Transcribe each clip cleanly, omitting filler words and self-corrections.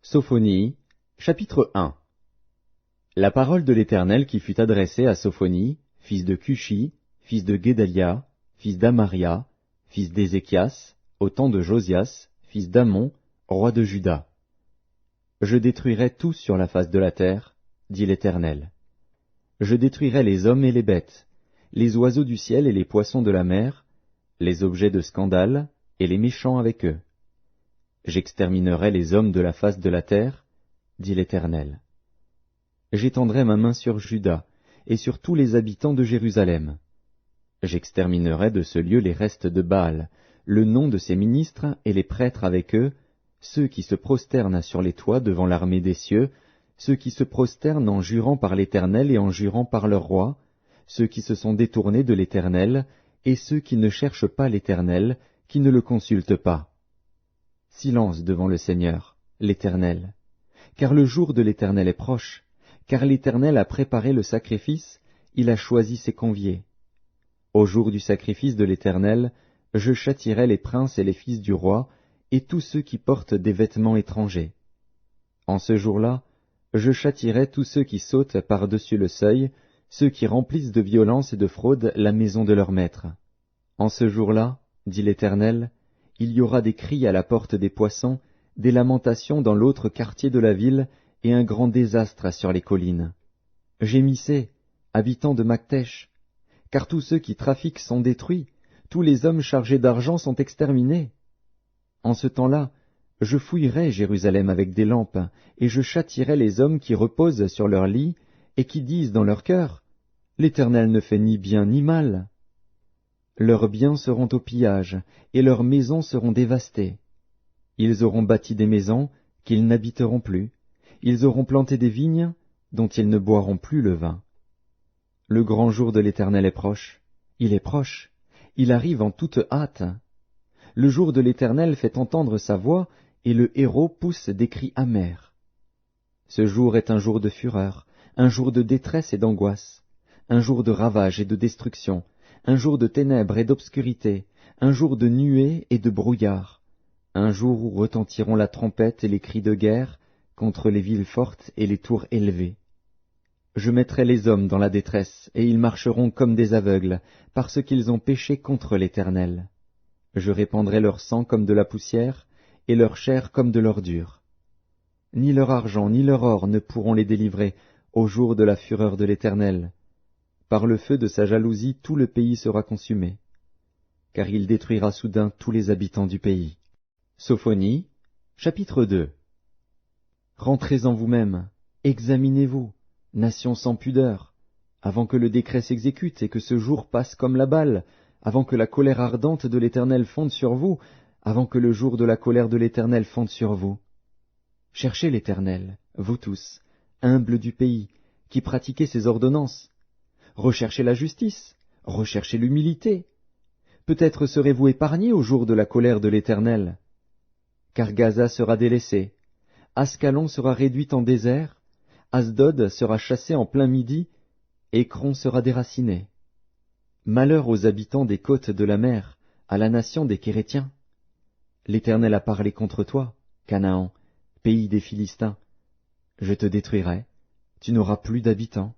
Sophonie, chapitre 1. La parole de l'Éternel qui fut adressée à Sophonie, fils de Cushi, fils de Guédalia, fils d'Amaria, fils d'Ézéchias, au temps de Josias, fils d'Amon, roi de Juda. Je détruirai tout sur la face de la terre, dit l'Éternel. Je détruirai les hommes et les bêtes, les oiseaux du ciel et les poissons de la mer, les objets de scandale et les méchants avec eux. J'exterminerai les hommes de la face de la terre, dit l'Éternel. J'étendrai ma main sur Juda et sur tous les habitants de Jérusalem. J'exterminerai de ce lieu les restes de Baal, le nom de ses ministres et les prêtres avec eux, ceux qui se prosternent sur les toits devant l'armée des cieux, ceux qui se prosternent en jurant par l'Éternel et en jurant par leur roi, ceux qui se sont détournés de l'Éternel, et ceux qui ne cherchent pas l'Éternel, qui ne le consultent pas. Silence devant le Seigneur, l'Éternel, car le jour de l'Éternel est proche, car l'Éternel a préparé le sacrifice, il a choisi ses conviés. Au jour du sacrifice de l'Éternel, je châtierai les princes et les fils du roi, et tous ceux qui portent des vêtements étrangers. En ce jour-là, je châtierai tous ceux qui sautent par-dessus le seuil, ceux qui remplissent de violence et de fraude la maison de leur maître. En ce jour-là, dit l'Éternel, il y aura des cris à la porte des poissons, des lamentations dans l'autre quartier de la ville, et un grand désastre sur les collines. Gémissez, habitants de Maktesh, car tous ceux qui trafiquent sont détruits, tous les hommes chargés d'argent sont exterminés. En ce temps-là, je fouillerai Jérusalem avec des lampes, et je châtierai les hommes qui reposent sur leur lit, et qui disent dans leur cœur, « L'Éternel ne fait ni bien ni mal. » Leurs biens seront au pillage, et leurs maisons seront dévastées. Ils auront bâti des maisons qu'ils n'habiteront plus, ils auront planté des vignes dont ils ne boiront plus le vin. Le grand jour de l'Éternel est proche, il arrive en toute hâte. Le jour de l'Éternel fait entendre sa voix, et le héraut pousse des cris amers. Ce jour est un jour de fureur, un jour de détresse et d'angoisse, un jour de ravage et de destruction, un jour de ténèbres et d'obscurité, un jour de nuées et de brouillard, un jour où retentiront la trompette et les cris de guerre contre les villes fortes et les tours élevées. Je mettrai les hommes dans la détresse, et ils marcheront comme des aveugles, parce qu'ils ont péché contre l'Éternel. Je répandrai leur sang comme de la poussière, et leur chair comme de l'ordure. Ni leur argent ni leur or ne pourront les délivrer au jour de la fureur de l'Éternel. Par le feu de sa jalousie tout le pays sera consumé, car il détruira soudain tous les habitants du pays. Sophonie, chapitre 2. Rentrez en vous-même, examinez-vous, nation sans pudeur, avant que le décret s'exécute et que ce jour passe comme la balle, avant que la colère ardente de l'Éternel fonde sur vous, avant que le jour de la colère de l'Éternel fonde sur vous. Cherchez l'Éternel, vous tous, humbles du pays, qui pratiquez ses ordonnances. Recherchez la justice, recherchez l'humilité. Peut-être serez-vous épargnés au jour de la colère de l'Éternel. Car Gaza sera délaissée, Ascalon sera réduite en désert, Asdod sera chassé en plein midi, Écron sera déraciné. Malheur aux habitants des côtes de la mer, à la nation des Kérétiens. L'Éternel a parlé contre toi, Canaan, pays des Philistins. Je te détruirai, tu n'auras plus d'habitants.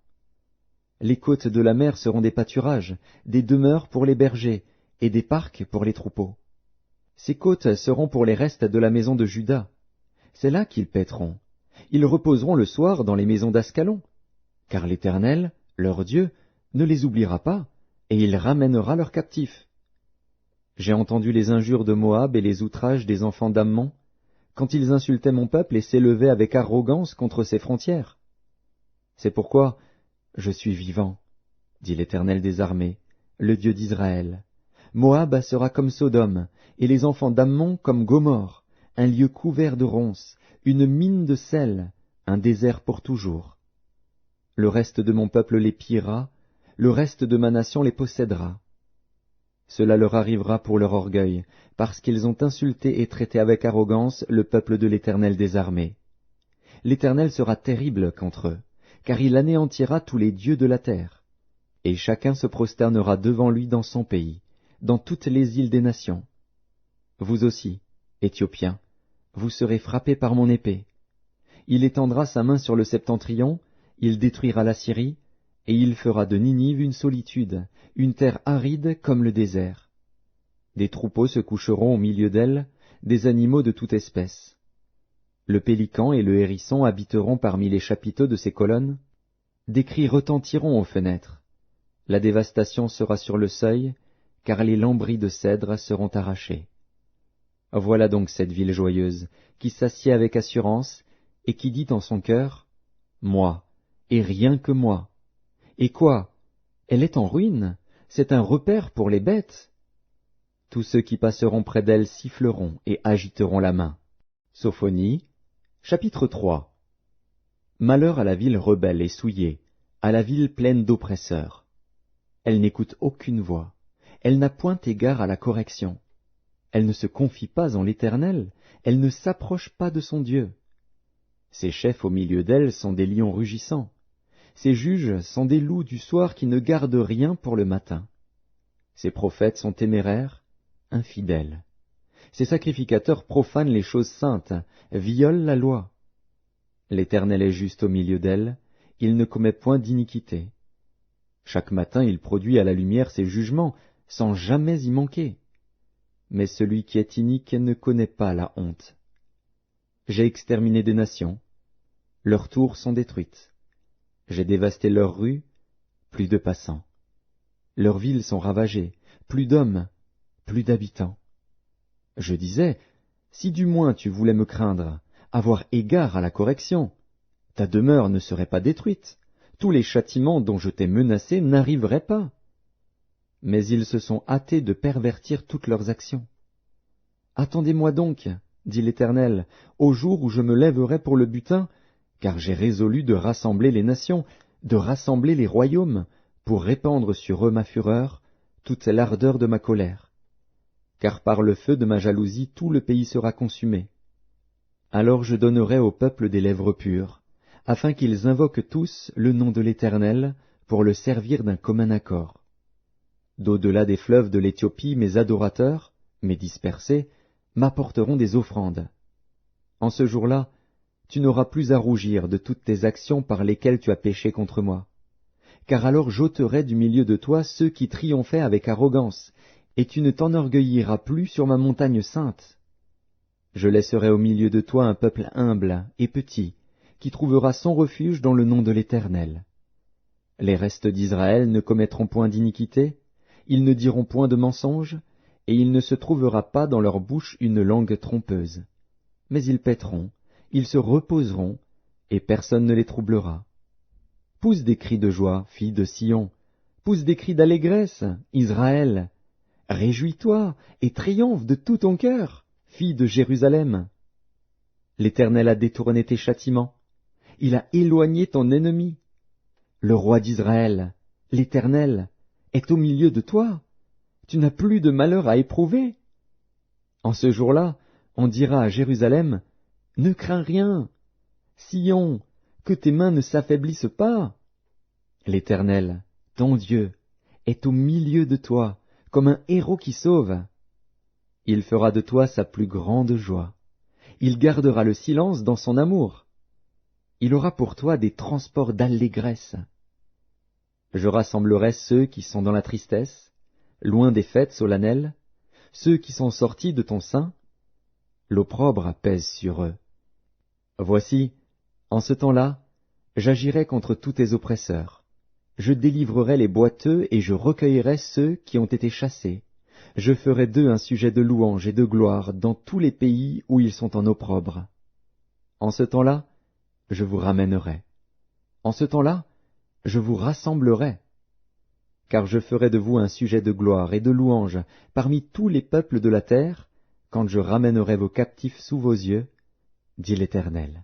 Les côtes de la mer seront des pâturages, des demeures pour les bergers, et des parcs pour les troupeaux. Ces côtes seront pour les restes de la maison de Juda. C'est là qu'ils paîtront. Ils reposeront le soir dans les maisons d'Ascalon, car l'Éternel, leur Dieu, ne les oubliera pas, et il ramènera leurs captifs. J'ai entendu les injures de Moab et les outrages des enfants d'Ammon, quand ils insultaient mon peuple et s'élevaient avec arrogance contre ses frontières. C'est pourquoi je suis vivant, dit l'Éternel des armées, le Dieu d'Israël. Moab sera comme Sodome, et les enfants d'Ammon comme Gomorrhe, un lieu couvert de ronces, une mine de sel, un désert pour toujours. Le reste de mon peuple les pillera, le reste de ma nation les possédera. Cela leur arrivera pour leur orgueil, parce qu'ils ont insulté et traité avec arrogance le peuple de l'Éternel des armées. L'Éternel sera terrible contre eux, car il anéantira tous les dieux de la terre, et chacun se prosternera devant lui dans son pays, dans toutes les îles des nations. Vous aussi, Éthiopiens, vous serez frappés par mon épée. Il étendra sa main sur le septentrion, il détruira la Syrie, et il fera de Ninive une solitude, une terre aride comme le désert. Des troupeaux se coucheront au milieu d'elle, des animaux de toute espèce. Le pélican et le hérisson habiteront parmi les chapiteaux de ses colonnes. Des cris retentiront aux fenêtres. La dévastation sera sur le seuil, car les lambris de cèdre seront arrachés. Voilà donc cette ville joyeuse, qui s'assied avec assurance, et qui dit en son cœur, « Moi, et rien que moi. » Et quoi? Elle est en ruine, c'est un repaire pour les bêtes. Tous ceux qui passeront près d'elle siffleront et agiteront la main. Sophonie, chapitre 3. Malheur à la ville rebelle et souillée, à la ville pleine d'oppresseurs. Elle n'écoute aucune voix, elle n'a point égard à la correction. Elle ne se confie pas en l'Éternel, elle ne s'approche pas de son Dieu. Ses chefs au milieu d'elle sont des lions rugissants. Ses juges sont des loups du soir qui ne gardent rien pour le matin. Ses prophètes sont téméraires, infidèles. Ses sacrificateurs profanent les choses saintes, violent la loi. L'Éternel est juste au milieu d'elle, il ne commet point d'iniquité. Chaque matin il produit à la lumière ses jugements, sans jamais y manquer. Mais celui qui est inique ne connaît pas la honte. J'ai exterminé des nations, leurs tours sont détruites. J'ai dévasté leurs rues, plus de passants. Leurs villes sont ravagées, plus d'hommes, plus d'habitants. Je disais, si du moins tu voulais me craindre, avoir égard à la correction, ta demeure ne serait pas détruite, tous les châtiments dont je t'ai menacé n'arriveraient pas. Mais ils se sont hâtés de pervertir toutes leurs actions. Attendez-moi donc, dit l'Éternel, au jour où je me lèverai pour le butin, car j'ai résolu de rassembler les nations, de rassembler les royaumes, pour répandre sur eux ma fureur, toute l'ardeur de ma colère. Car par le feu de ma jalousie tout le pays sera consumé. Alors je donnerai au peuple des lèvres pures, afin qu'ils invoquent tous le nom de l'Éternel, pour le servir d'un commun accord. D'au-delà des fleuves de l'Éthiopie, mes adorateurs, mes dispersés, m'apporteront des offrandes. En ce jour-là, tu n'auras plus à rougir de toutes tes actions par lesquelles tu as péché contre moi. Car alors j'ôterai du milieu de toi ceux qui triomphaient avec arrogance, et tu ne t'enorgueilliras plus sur ma montagne sainte. Je laisserai au milieu de toi un peuple humble et petit, qui trouvera son refuge dans le nom de l'Éternel. Les restes d'Israël ne commettront point d'iniquité, ils ne diront point de mensonge, et il ne se trouvera pas dans leur bouche une langue trompeuse. Mais ils paîtront, ils se reposeront, et personne ne les troublera. Pousse des cris de joie, fille de Sion, pousse des cris d'allégresse, Israël. Réjouis-toi et triomphe de tout ton cœur, fille de Jérusalem. L'Éternel a détourné tes châtiments, il a éloigné ton ennemi. Le roi d'Israël, l'Éternel, est au milieu de toi. Tu n'as plus de malheur à éprouver. En ce jour-là, on dira à Jérusalem, « Ne crains rien. Sion, que tes mains ne s'affaiblissent pas. » L'Éternel, ton Dieu, est au milieu de toi, comme un héros qui sauve. Il fera de toi sa plus grande joie. Il gardera le silence dans son amour. Il aura pour toi des transports d'allégresse. Je rassemblerai ceux qui sont dans la tristesse, loin des fêtes solennelles, ceux qui sont sortis de ton sein. L'opprobre pèse sur eux. Voici, en ce temps-là, j'agirai contre tous tes oppresseurs. Je délivrerai les boiteux et je recueillerai ceux qui ont été chassés. Je ferai d'eux un sujet de louange et de gloire dans tous les pays où ils sont en opprobre. En ce temps-là, je vous ramènerai. En ce temps-là, je vous rassemblerai. Car je ferai de vous un sujet de gloire et de louange parmi tous les peuples de la terre, quand je ramènerai vos captifs sous vos yeux, dit l'Éternel.